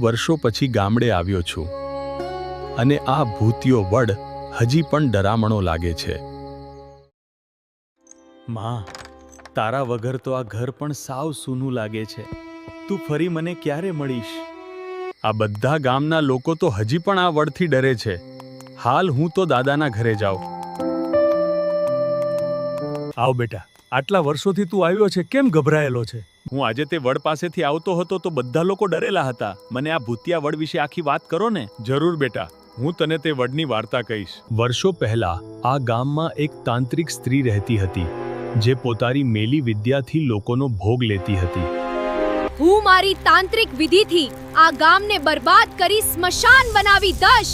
વર્ષો પછી ગામડે આવ્યો છું અને આ ભૂતિયો વડ હજી પણ ડરામણો લાગે છે. માં, તારા વગર તો આ ઘર પણ સાવ સૂનું લાગે છે. તું ફરી મને ક્યારે મળીશ? આ બધા ગામના લોકો તો હજી પણ આ વડથી ડરે છે. હાલ હું તો દાદાના ઘરે જાઉં. આવ બેટા, આટલા વર્ષોથી તું આવ્યો છે, કેમ ગભરાયેલો છે? હું આજે તે વડ પાસેથી આવતો હતો તો બધા લોકો ડરેલા હતા. મને આ ભૂતિયા વડ વિશે આખી વાત કરો ને. જરૂર બેટા, હું તને તે વડની વાર્તા કહીશ. વર્ષો પહેલા આ ગામમાં એક તાંત્રિક સ્ત્રી રહેતી હતી જે પોતાની મેલી વિદ્યાથી લોકોનો ભોગ લેતી હતી. હું મારી તાંત્રિક વિધિથી આ ગામને બરબાદ કરી સ્મશાન બનાવી દઈશ.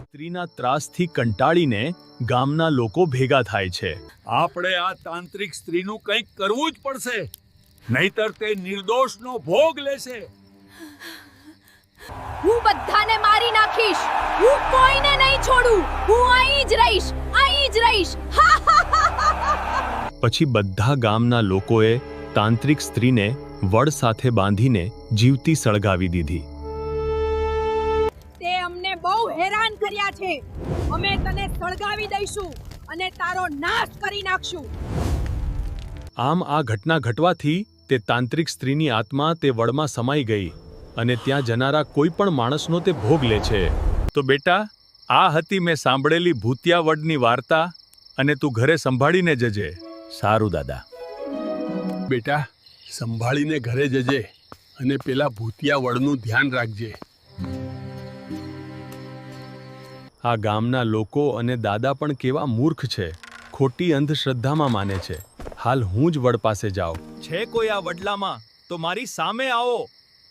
સ્ત્રીના ત્રાસથી કંટાળીને ગામના લોકો ભેગા થાય છે. આપણે આ તાંત્રિક સ્ત્રીનું કંઈક કરવું જ પડશે, નહીતર તે નિર્દોષનો ભોગ લેશે. હું બધાને મારી નાખીશ. હું કોઈને નહીં છોડું. હું અહીં જ રહીશ, અહીં જ રહીશ. પછી બધા ગામના લોકોએ તાંત્રિક સ્ત્રીને વડ સાથે બાંધીને જીવતી સળગાવી દીધી. તે અમને બહુ હેરાન કર્યા છે. અમે તને સળગાવી દઈશું અને તારો નાશ કરી નાખશું. આમ આ ઘટના ઘટવાથી તે તાંત્રિક સ્ત્રીની આત્મા તે વડમાં સમાઈ ગઈ અને ત્યાં જનારા કોઈ પણ માણસનો તે ભોગ લે છે. તો બેટા, આ હતી મેં સાંભળેલી ભૂતિયા વડની વાર્તા, અને તું ઘરે સંભાળીને જજે. સારું દાદા. બેટા, સંભાળીને ઘરે જજે અને પેલા ભૂતિયા વડનું ધ્યાન રાખજે. આ ગામના લોકો અને દાદા પણ કેવા મૂર્ખ છે, ખોટી અંધશ્રદ્ધામાં માને છે. હાલ હું જ વડ પાસે જાઉં. છે કોઈ આ વડલામાં તો મારી સામે આવો.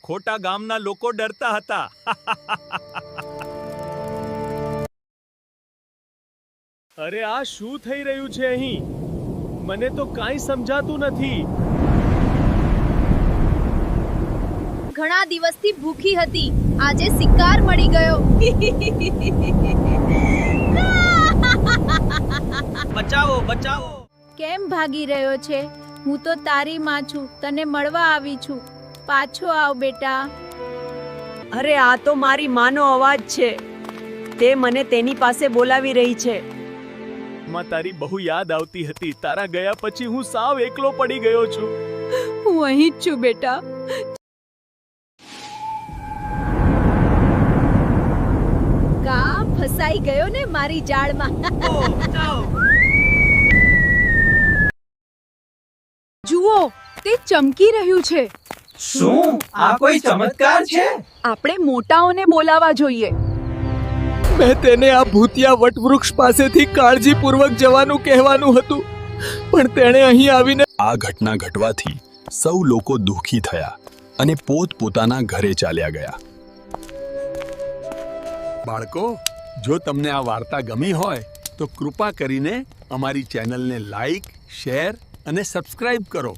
ખોટા ગામના લોકો ડરતા હતા. અરે આ શું થઈ રહ્યું છે અહીં? મને તો કાંઈ સમજાતું નથી. ઘણા દિવસથી ભૂખી હતી. આજે શિકાર મળી ગયો. બચાવો, બચાવો. કેમ ભાગી રહ્યો છે? હું તો તારી માં છું, તને મળવા આવી છું. પાછો આવ બેટા. અરે આ તો મારી માનો અવાજ છે. તે મને તેની પાસે બોલાવી રહી છે. માં, તારી બહુ યાદ આવતી હતી. તારા ગયા પછી હું સાવ એકલો પડી ગયો છું. હું અહીં જ છું બેટા. કા ફસાઈ ગયો ને મારી જાળમાં. જુઓ, તે ચમકી રહ્યું છે. શું આ કોઈ ચમત્કાર છે? આપણે મોટાઓને બોલાવા જોઈએ. મેં તેને આ ભૂતિયા વટવૃક્ષ પાસેથી કાળજીપૂર્વક જવાનું કહેવાનું હતું, પણ તેણે અહીં આવીને આ ઘટના ઘટવાથી સૌ લોકો દુઃખી થયા અને પોતપોતાના ઘરે ચાલ્યા ગયા. બાળકો, જો તમને આ વાર્તા ગમી હોય તો કૃપા કરીને અમારી ચેનલને લાઈક, શેર અને સબસ્ક્રાઇબ કરો.